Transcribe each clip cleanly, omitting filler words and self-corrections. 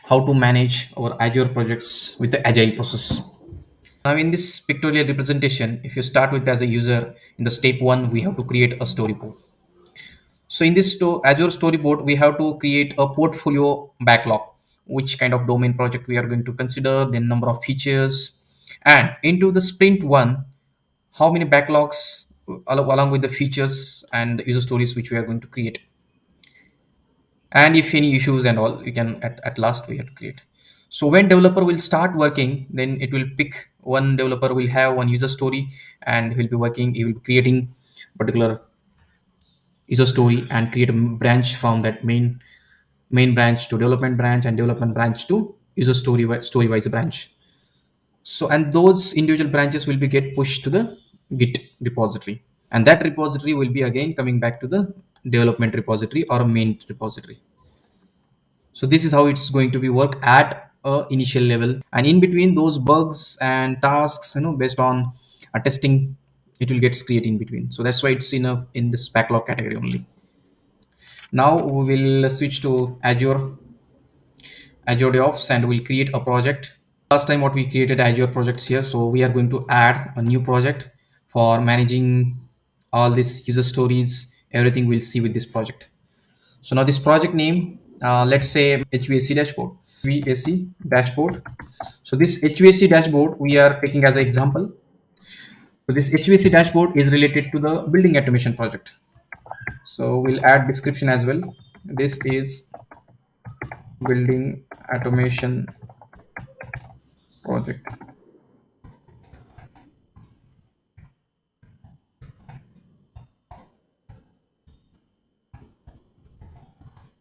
how to manage our Azure projects with the Agile process. Now, in this pictorial representation, if you start with as a user, in the step one, we have to create a storyboard. So, in this Azure storyboard, we have to create a portfolio backlog, which kind of domain project we are going to consider, then number of features, and into the sprint one, how many backlogs along with the features and the user stories which we are going to create, and if any issues and all, we can at last we have to create. So when developer will start working, then it will pick one developer will have one user story, and he'll be working, he will be creating particular user story and create a branch from that main branch to development branch, and development branch to user story wise branch. So and those individual branches will be get pushed to the git repository, and that repository will be again coming back to the development repository or a main repository. So this is how it's going to be work at a initial level, and in between those bugs and tasks, based on a testing, it will get created in between. So that's why it's in this backlog category only. Now we will switch to Azure DevOps, and we'll create a project. Last time what we created Azure projects here, so we are going to add a new project for managing all these user stories. Everything we'll see with this project. So now this project name, let's say HVAC dashboard. HVAC dashboard. So this HVAC dashboard we are taking as an example. So this HVAC dashboard is related to the building automation project. So we'll add description as well. This is building automation project.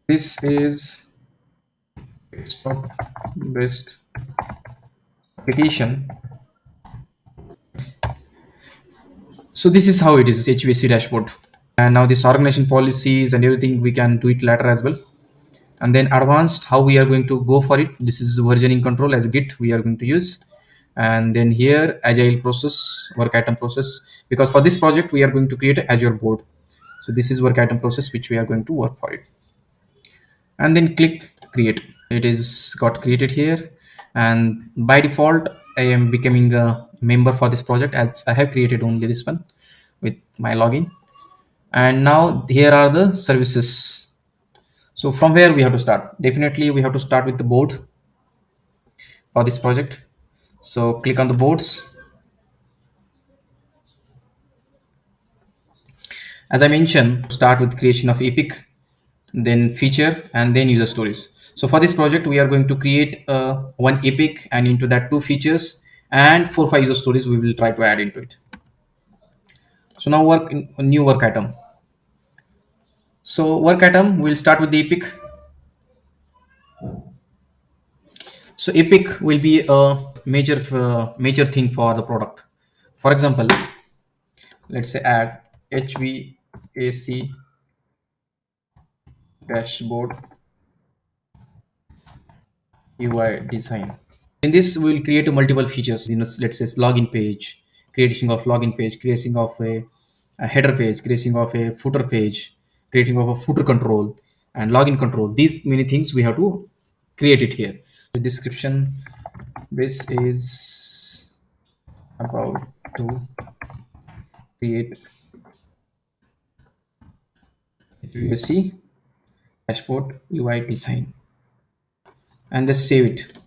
This is desktop based application. So this is how it is HVAC dashboard. And now this organization policies and everything we can do it later as well. And then advanced, how we are going to go for it. This is versioning control as Git we are going to use. And then here agile process, work item process, because for this project we are going to create an Azure board. So this is work item process which we are going to work for it. And then click create. It is got created here, and by default I am becoming a member for this project as I have created only this one with my login. And now here are the services. So from where we have to start? Definitely we have to start with the board for this project. So click on the boards. As I mentioned, start with creation of epic, then feature, and then user stories. So for this project we are going to create one epic, and into that two features and 4 5 user stories we will try to add into it. So now work in a new work item. So work item, we'll start with the epic. So epic will be a major thing for the product. For example, let's say add HVAC dashboard UI design. In this we will create multiple features, let's say login page, creating of login page, creating of a header page, creating of a footer page, creating of a footer control and login control. These many things we have to create it here. The description, this is about to create HVAC dashboard UI design, and just save it.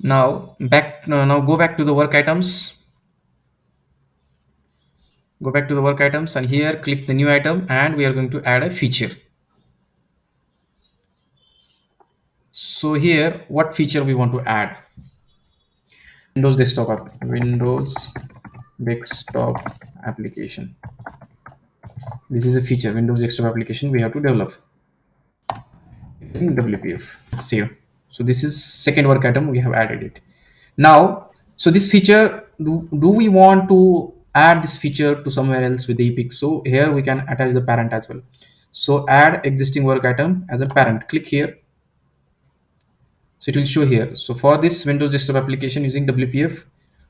Now go back to the work items. Go back to the work items, and here click the new item, and we are going to add a feature. So here what feature we want to add? Windows desktop application. This is a feature, Windows desktop application we have to develop in WPF. Save. So this is second work item, we have added it. Now so this feature, do we want to add this feature to somewhere else with the epic? So here we can attach the parent as well. So add existing work item as a parent, click here. So it will show here. So for this Windows desktop application using WPF,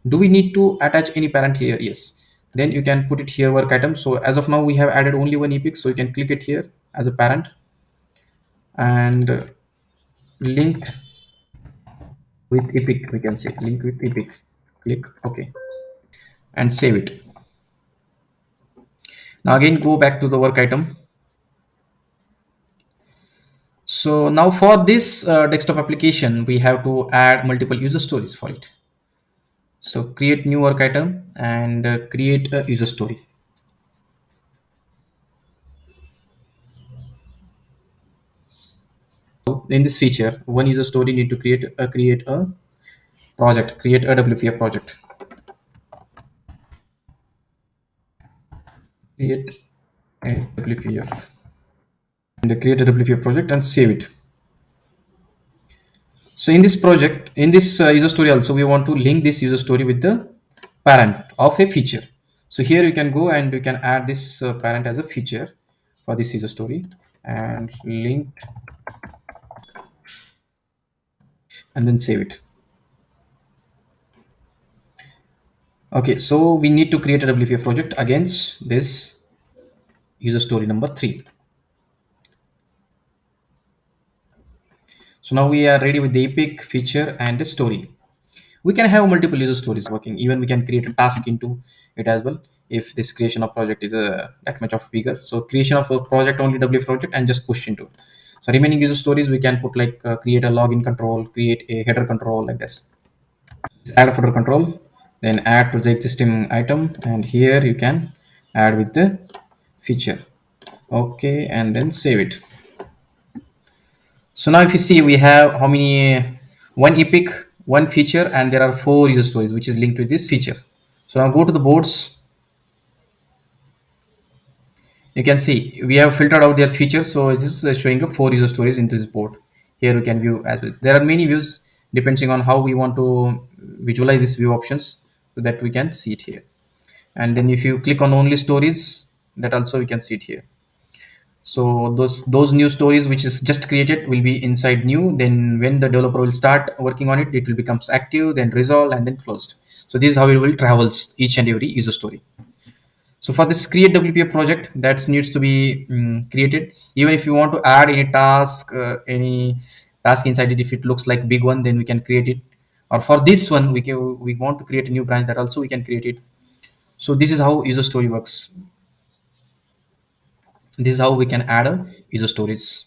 do we need to attach any parent here? Yes. Then you can put it here work item. So as of now we have added only one epic, so you can click it here as a parent, and linked with epic, we can say link with epic. Click OK and save it. Now again go back to the work item. So now for this desktop application, we have to add multiple user stories for it. So create new work item and create a user story. So in this feature, one user story need to create a project, create a WPF project, create a WPF, and create a WPF project and save it. So in this project, in this user story also, we want to link this user story with the parent of a feature. So here you can go and you can add this parent as a feature for this user story and link and then save it. Okay, so we need to create a WPF project against this user story number 3. So now we are ready with the epic feature and the story. We can have multiple user stories working. Even we can create a task into it as well. If this creation of project is that much of bigger, so creation of a project only WPF project and just push into. So remaining user stories we can put like create a login control, create a header control like this. Add a footer control, then add to the existing item, and here you can add with the feature. Okay, and then save it. So now if you see, we have how many, one epic, one feature, and there are 4 user stories which is linked with this feature. So now go to the boards. You can see we have filtered out their features. So this is showing up 4 user stories into this board. Here you can view as well. There are many views depending on how we want to visualize this view options so that we can see it here. And then if you click on only stories, that also we can see it here. So those new stories which is just created will be inside new. Then when the developer will start working on it, it will becomes active, then resolved, and then closed. So this is how it will travels each and every user story. So for this create WPF project, that needs to be created. Even if you want to add any task inside it, if it looks like big one, then we can create it. Or for this one, we want to create a new branch, that also we can create it. So this is how user story works. This is how we can add a user stories.